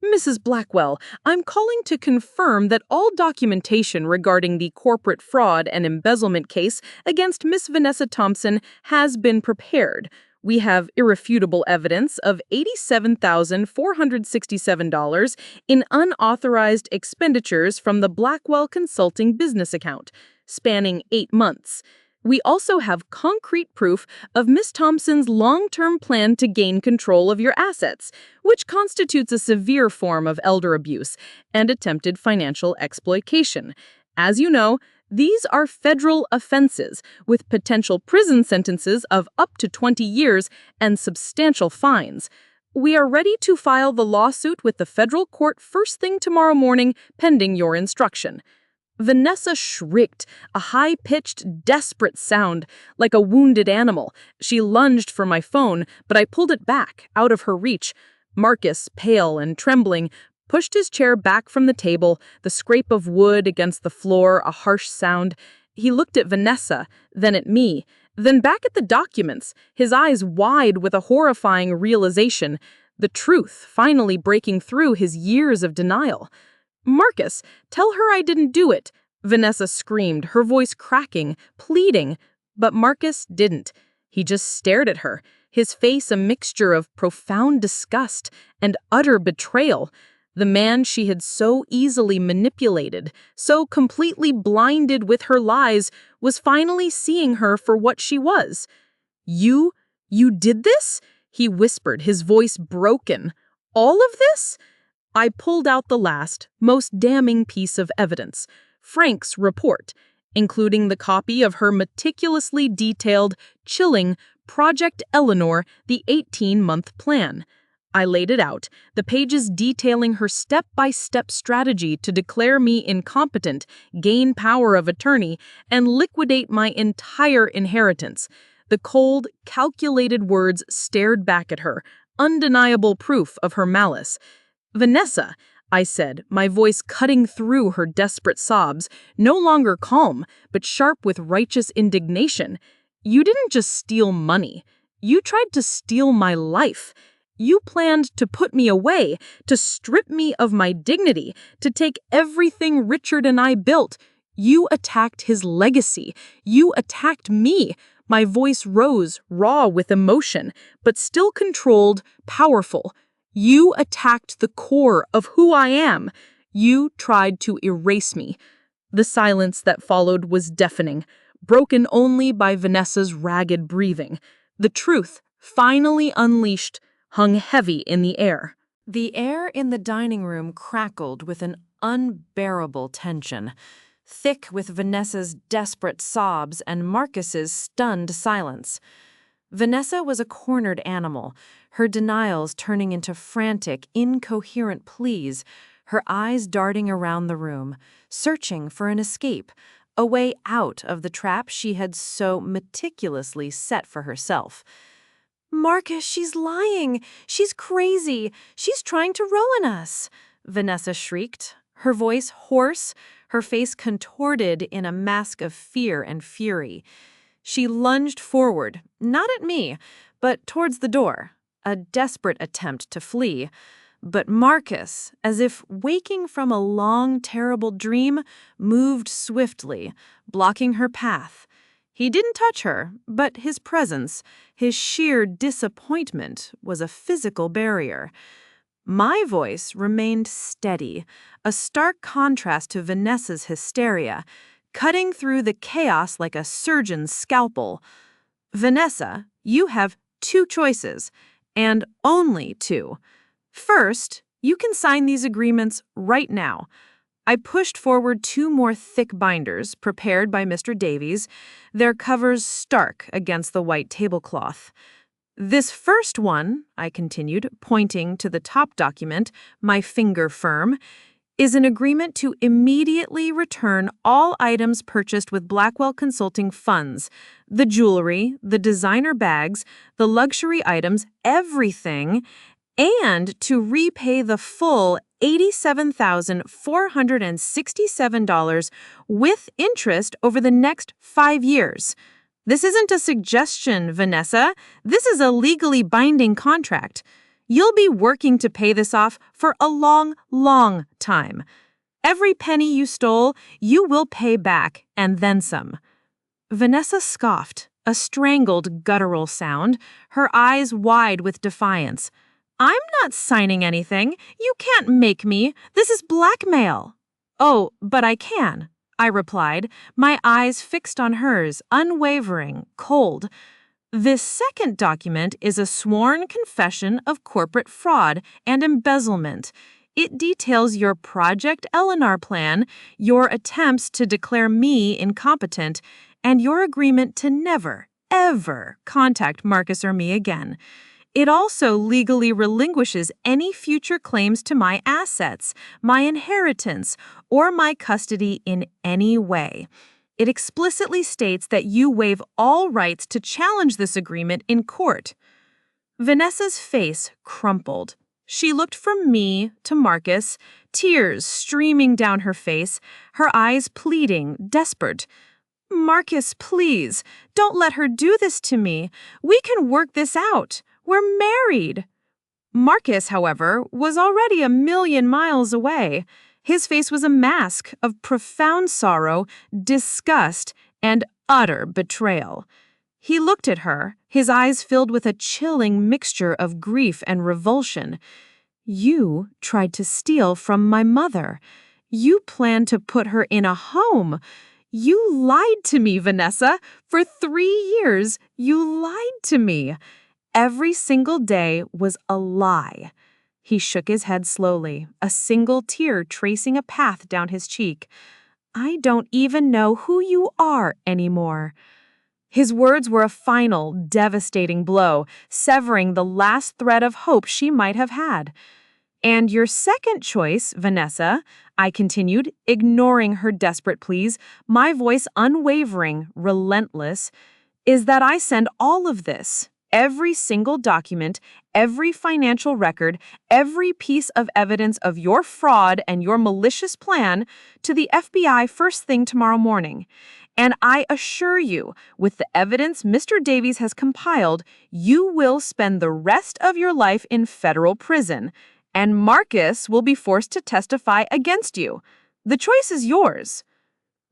"Mrs. Blackwell, I'm calling to confirm that all documentation regarding the corporate fraud and embezzlement case against Miss Vanessa Thompson has been prepared. We have irrefutable evidence of $87,467 in unauthorized expenditures from the Blackwell Consulting business account, spanning 8 months. We also have concrete proof of Miss Thompson's long-term plan to gain control of your assets, which constitutes a severe form of elder abuse and attempted financial exploitation. As you know, these are federal offenses with potential prison sentences of up to 20 years and substantial fines. We are ready to file the lawsuit with the federal court first thing tomorrow morning, pending your instruction." Vanessa shrieked, a high-pitched, desperate sound, like a wounded animal. She lunged for my phone, but I pulled it back, out of her reach. Marcus, pale and trembling, pushed his chair back from the table, the scrape of wood against the floor a harsh sound. He looked at Vanessa, then at me, then back at the documents, his eyes wide with a horrifying realization, the truth finally breaking through his years of denial. "Marcus, tell her I didn't do it," Vanessa screamed, her voice cracking, pleading. But Marcus didn't. He just stared at her, his face a mixture of profound disgust and utter betrayal. The man she had so easily manipulated, so completely blinded with her lies, was finally seeing her for what she was. You did this?" he whispered, his voice broken. "All of this?" I pulled out the last, most damning piece of evidence, Frank's report, including the copy of her meticulously detailed, chilling Project Eleanor, the 18-month plan. I laid it out, the pages detailing her step-by-step strategy to declare me incompetent, gain power of attorney, and liquidate my entire inheritance. The cold, calculated words stared back at her, undeniable proof of her malice. "Vanessa," I said, my voice cutting through her desperate sobs, no longer calm, but sharp with righteous indignation. "You didn't just steal money. You tried to steal my life. You planned to put me away, to strip me of my dignity, to take everything Richard and I built. You attacked his legacy. You attacked me." My voice rose, raw with emotion, but still controlled, powerful. "You attacked the core of who I am. You tried to erase me." The silence that followed was deafening, broken only by Vanessa's ragged breathing. The truth, finally unleashed, hung heavy in the air. The air in the dining room crackled with an unbearable tension, thick with Vanessa's desperate sobs and Marcus's stunned silence. Vanessa was a cornered animal, her denials turning into frantic, incoherent pleas, her eyes darting around the room, searching for an escape, a way out of the trap she had so meticulously set for herself. "Marcus, she's lying. She's crazy. She's trying to ruin us," Vanessa shrieked, her voice hoarse, her face contorted in a mask of fear and fury. She lunged forward, not at me, but towards the door, a desperate attempt to flee. But Marcus, as if waking from a long, terrible dream, moved swiftly, blocking her path. He didn't touch her, but his presence, his sheer disappointment, was a physical barrier. My voice remained steady, a stark contrast to Vanessa's hysteria, cutting through the chaos like a surgeon's scalpel. "Vanessa, you have 2 choices, and only 2. First, you can sign these agreements right now." I pushed forward 2 more thick binders prepared by Mr. Davies, their covers stark against the white tablecloth. "This first one," I continued, pointing to the top document, my finger firm, is an agreement to immediately return all items purchased with Blackwell Consulting funds, the jewelry, the designer bags, the luxury items, everything, and to repay the full $87,467 with interest over the next 5 years. This isn't a suggestion, Vanessa. This is a legally binding contract. You'll be working to pay this off for a long, long time. Every penny you stole, you will pay back, and then some. Vanessa scoffed, a strangled, guttural sound, her eyes wide with defiance. I'm not signing anything. You can't make me. This is blackmail. Oh, but I can, I replied, my eyes fixed on hers, unwavering, cold. This second document is a sworn confession of corporate fraud and embezzlement. It details your Project Eleanor plan, your attempts to declare me incompetent, and your agreement to never, ever contact Marcus or me again. It also legally relinquishes any future claims to my assets, my inheritance, or my custody in any way. It explicitly states that you waive all rights to challenge this agreement in court. Vanessa's face crumpled. She looked from me to Marcus, tears streaming down her face, her eyes pleading, desperate. Marcus, please, don't let her do this to me. We can work this out. We're married. Marcus, however, was already a million miles away. His face was a mask of profound sorrow, disgust, and utter betrayal. He looked at her, his eyes filled with a chilling mixture of grief and revulsion. You tried to steal from my mother. You planned to put her in a home. You lied to me, Vanessa. For 3 years, you lied to me. Every single day was a lie. He shook his head slowly, a single tear tracing a path down his cheek. I don't even know who you are anymore. His words were a final, devastating blow, severing the last thread of hope she might have had. And your second choice, Vanessa, I continued, ignoring her desperate pleas, my voice unwavering, relentless, is that I send all of this, every single document, every financial record, every piece of evidence of your fraud and your malicious plan to the FBI first thing tomorrow morning. And I assure you, with the evidence Mr. Davies has compiled, you will spend the rest of your life in federal prison, and Marcus will be forced to testify against you. The choice is yours.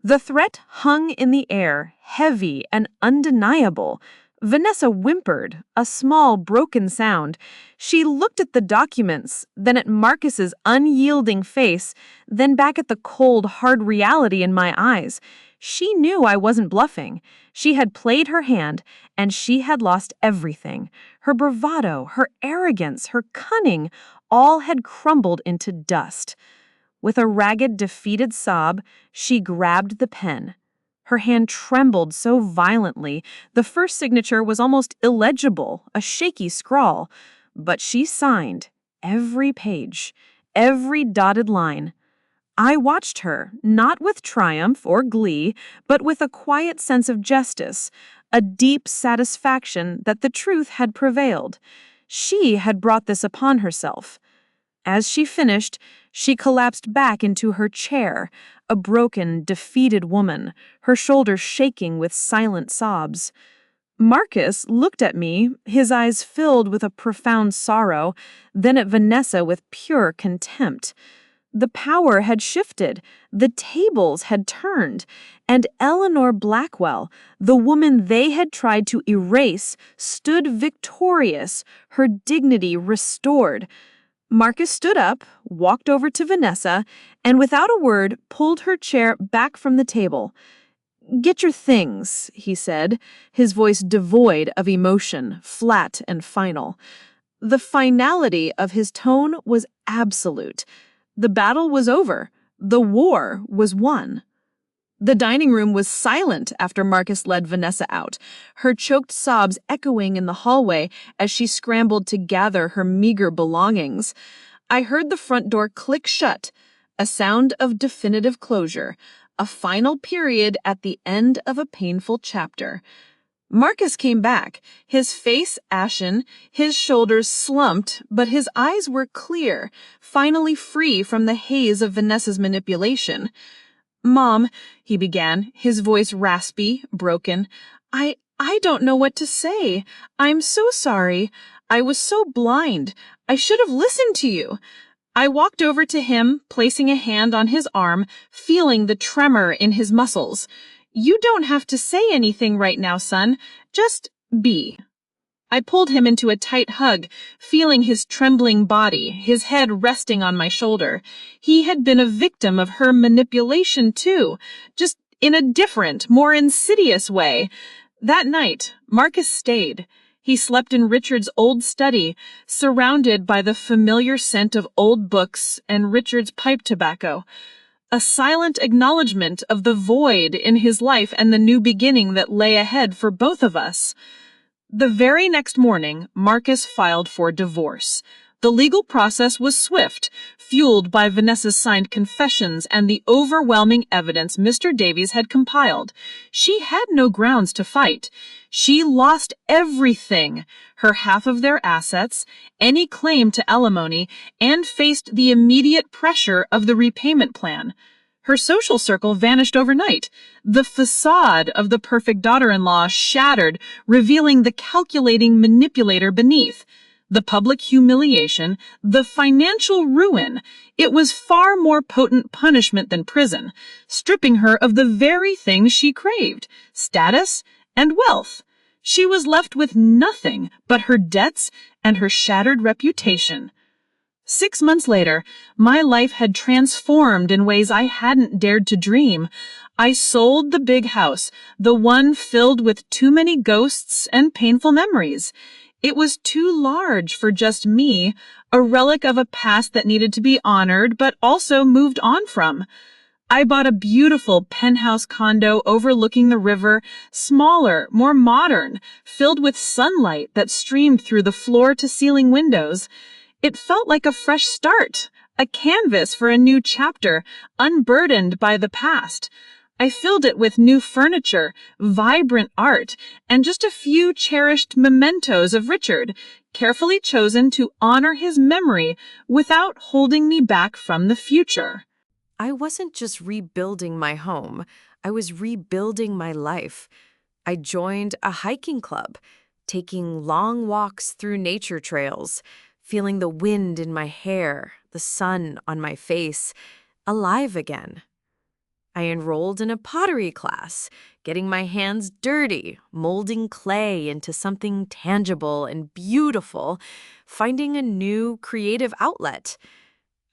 The threat hung in the air, heavy and undeniable. Vanessa whimpered, a small, broken sound. She looked at the documents, then at Marcus's unyielding face, then back at the cold, hard reality in my eyes. She knew I wasn't bluffing. She had played her hand, and she had lost everything. Her bravado, her arrogance, her cunning, all had crumbled into dust. With a ragged, defeated sob, she grabbed the pen. Her hand trembled so violently, the first signature was almost illegible, a shaky scrawl. But she signed every page, every dotted line. I watched her, not with triumph or glee, but with a quiet sense of justice, a deep satisfaction that the truth had prevailed. She had brought this upon herself. As she finished, she collapsed back into her chair, a broken, defeated woman, her shoulders shaking with silent sobs. Marcus looked at me, his eyes filled with a profound sorrow, then at Vanessa with pure contempt. The power had shifted, the tables had turned, and Eleanor Blackwell, the woman they had tried to erase, stood victorious, her dignity restored. Marcus stood up, walked over to Vanessa, and without a word pulled her chair back from the table. "Get your things," he said, his voice devoid of emotion, flat and final. The finality of his tone was absolute. The battle was over. The war was won. The dining room was silent after Marcus led Vanessa out, her choked sobs echoing in the hallway as she scrambled to gather her meager belongings. I heard the front door click shut. a sound of definitive closure, a final period at the end of a painful chapter. Marcus came back, his face ashen, his shoulders slumped, but his eyes were clear, finally free from the haze of Vanessa's manipulation. "Mom," he began, his voice raspy, broken, I don't know what to say. I'm so sorry. I was so blind. I should have listened to you." I walked over to him, placing a hand on his arm, feeling the tremor in his muscles. "You don't have to say anything right now, son. Just be." I pulled him into a tight hug, feeling his trembling body, his head resting on my shoulder. He had been a victim of her manipulation too, just in a different, more insidious way. That night, Marcus stayed. He slept in Richard's old study, surrounded by the familiar scent of old books and Richard's pipe tobacco. A silent acknowledgement of the void in his life and the new beginning that lay ahead for both of us. The very next morning, Marcus filed for divorce. The legal process was swift, fueled by Vanessa's signed confessions and the overwhelming evidence Mr. Davies had compiled. She had no grounds to fight. She lost everything, her half of their assets, any claim to alimony, and faced the immediate pressure of the repayment plan. Her social circle vanished overnight. The facade of the perfect daughter-in-law shattered, revealing the calculating manipulator beneath. The public humiliation, the financial ruin. It was far more potent punishment than prison, stripping her of the very things she craved, status and wealth. She was left with nothing but her debts and her shattered reputation. 6 months later, my life had transformed in ways I hadn't dared to dream. I sold the big house, the one filled with too many ghosts and painful memories. It was too large for just me, a relic of a past that needed to be honored but also moved on from. I bought a beautiful penthouse condo overlooking the river, smaller, more modern, filled with sunlight that streamed through the floor-to-ceiling windows. It felt like a fresh start, a canvas for a new chapter, unburdened by the past. I filled it with new furniture, vibrant art, and just a few cherished mementos of Richard, carefully chosen to honor his memory without holding me back from the future. I wasn't just rebuilding my home, I was rebuilding my life. I joined a hiking club, taking long walks through nature trails, feeling the wind in my hair, the sun on my face, alive again. I enrolled in a pottery class, getting my hands dirty, molding clay into something tangible and beautiful, finding a new creative outlet.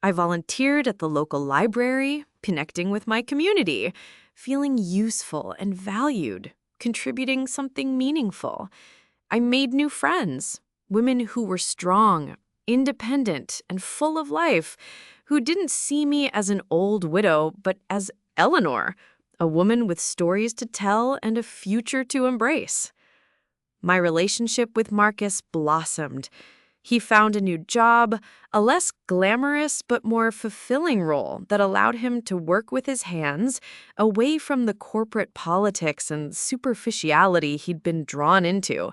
I volunteered at the local library, connecting with my community, feeling useful and valued, contributing something meaningful. I made new friends, women who were strong, independent, and full of life, who didn't see me as an old widow, but as Eleanor, a woman with stories to tell and a future to embrace. My relationship with Marcus blossomed. He found a new job, a less glamorous but more fulfilling role that allowed him to work with his hands, away from the corporate politics and superficiality he'd been drawn into.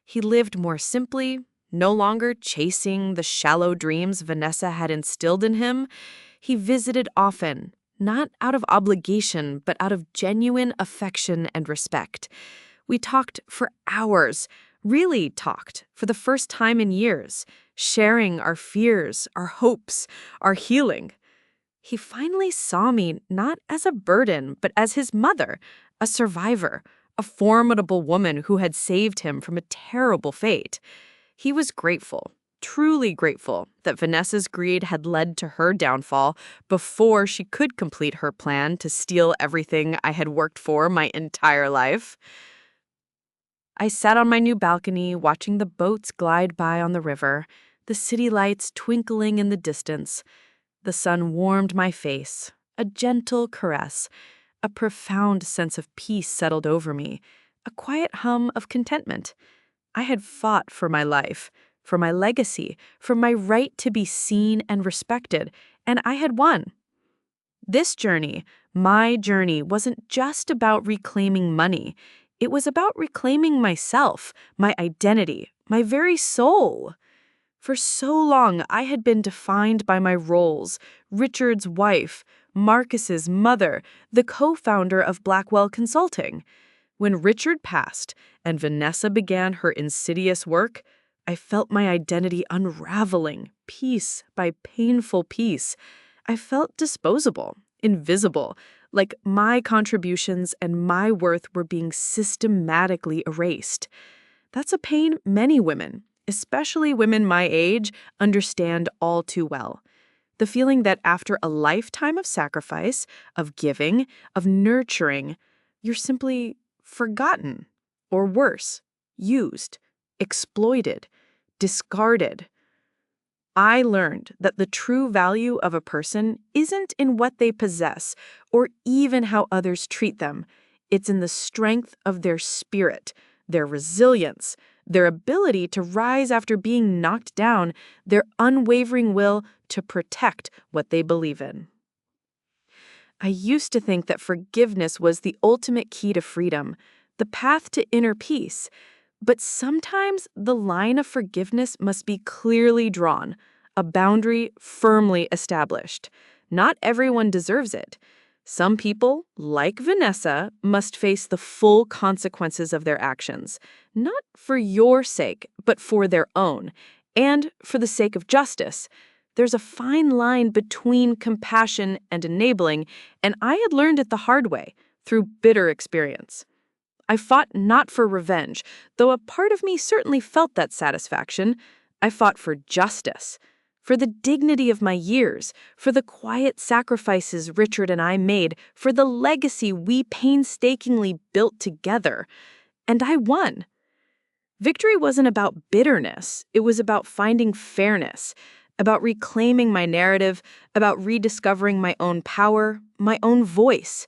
He lived more simply, no longer chasing the shallow dreams Vanessa had instilled in him. He visited often, not out of obligation, but out of genuine affection and respect. We talked for hours, really talked for the first time in years, sharing our fears, our hopes, our healing. He finally saw me not as a burden, but as his mother, a survivor, a formidable woman who had saved him from a terrible fate. He was grateful, truly grateful, that Vanessa's greed had led to her downfall before she could complete her plan to steal everything I had worked for my entire life. I sat on my new balcony watching the boats glide by on the river, the city lights twinkling in the distance. The sun warmed my face, a gentle caress. A profound sense of peace settled over me, a quiet hum of contentment. I had fought for my life, for my legacy, for my right to be seen and respected, and I had won. This journey, my journey, wasn't just about reclaiming money. It was about reclaiming myself, my identity, my very soul. For so long, I had been defined by my roles: Richard's wife, Marcus's mother, the co-founder of Blackwell Consulting. When Richard passed and Vanessa began her insidious work, I felt my identity unraveling, piece by painful piece. I felt disposable, invisible, like my contributions and my worth were being systematically erased. That's a pain many women, especially women my age, understand all too well. The feeling that after a lifetime of sacrifice, of giving, of nurturing, you're simply forgotten, or worse, used, exploited, discarded. I learned that the true value of a person isn't in what they possess or even how others treat them. It's in the strength of their spirit, their resilience, their ability to rise after being knocked down, their unwavering will to protect what they believe in. I used to think that forgiveness was the ultimate key to freedom, the path to inner peace. But sometimes the line of forgiveness must be clearly drawn, a boundary firmly established. Not everyone deserves it. Some people, like Vanessa, must face the full consequences of their actions, not for your sake, but for their own, and for the sake of justice. There's a fine line between compassion and enabling, and I had learned it the hard way, through bitter experience. I fought not for revenge, though a part of me certainly felt that satisfaction. I fought for justice, for the dignity of my years, for the quiet sacrifices Richard and I made, for the legacy we painstakingly built together. And I won. Victory wasn't about bitterness. It was about finding fairness, about reclaiming my narrative, about rediscovering my own power, my own voice.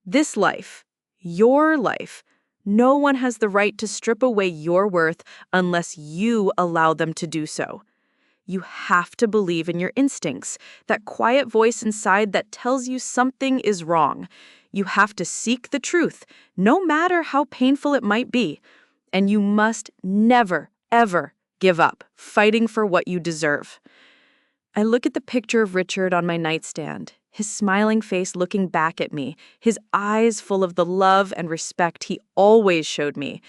This life, your life, no one has the right to strip away your worth unless you allow them to do so. You have to believe in your instincts, that quiet voice inside that tells you something is wrong. You have to seek the truth, no matter how painful it might be. And you must never, ever give up fighting for what you deserve. I look at the picture of Richard on my nightstand, his smiling face looking back at me, his eyes full of the love and respect he always showed me.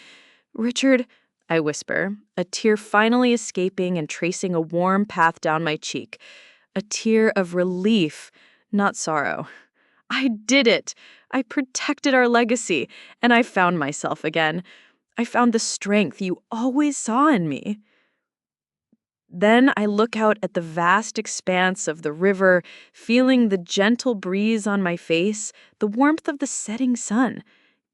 "Richard," I whisper, a tear finally escaping and tracing a warm path down my cheek. A tear of relief, not sorrow. I did it. I protected our legacy, and I found myself again. I found the strength you always saw in me. Then I look out at the vast expanse of the river, feeling the gentle breeze on my face, the warmth of the setting sun.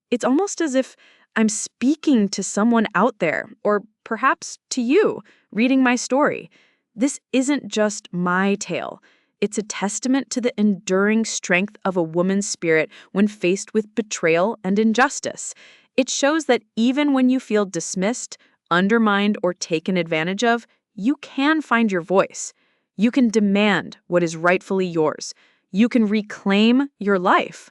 It's almost as if I'm speaking to someone out there, or perhaps to you, reading my story. This isn't just my tale. It's a testament to the enduring strength of a woman's spirit when faced with betrayal and injustice. It shows that even when you feel dismissed, undermined, or taken advantage of, you can find your voice. You can demand what is rightfully yours. You can reclaim your life.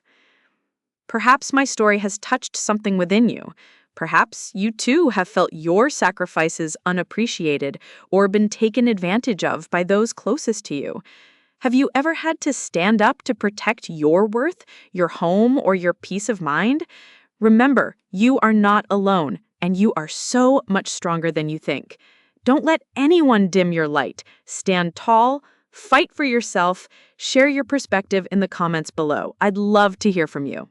Perhaps my story has touched something within you. Perhaps you too have felt your sacrifices unappreciated or been taken advantage of by those closest to you. Have you ever had to stand up to protect your worth, your home, or your peace of mind? Remember, you are not alone, and you are so much stronger than you think. Don't let anyone dim your light. Stand tall, fight for yourself, share your perspective in the comments below. I'd love to hear from you.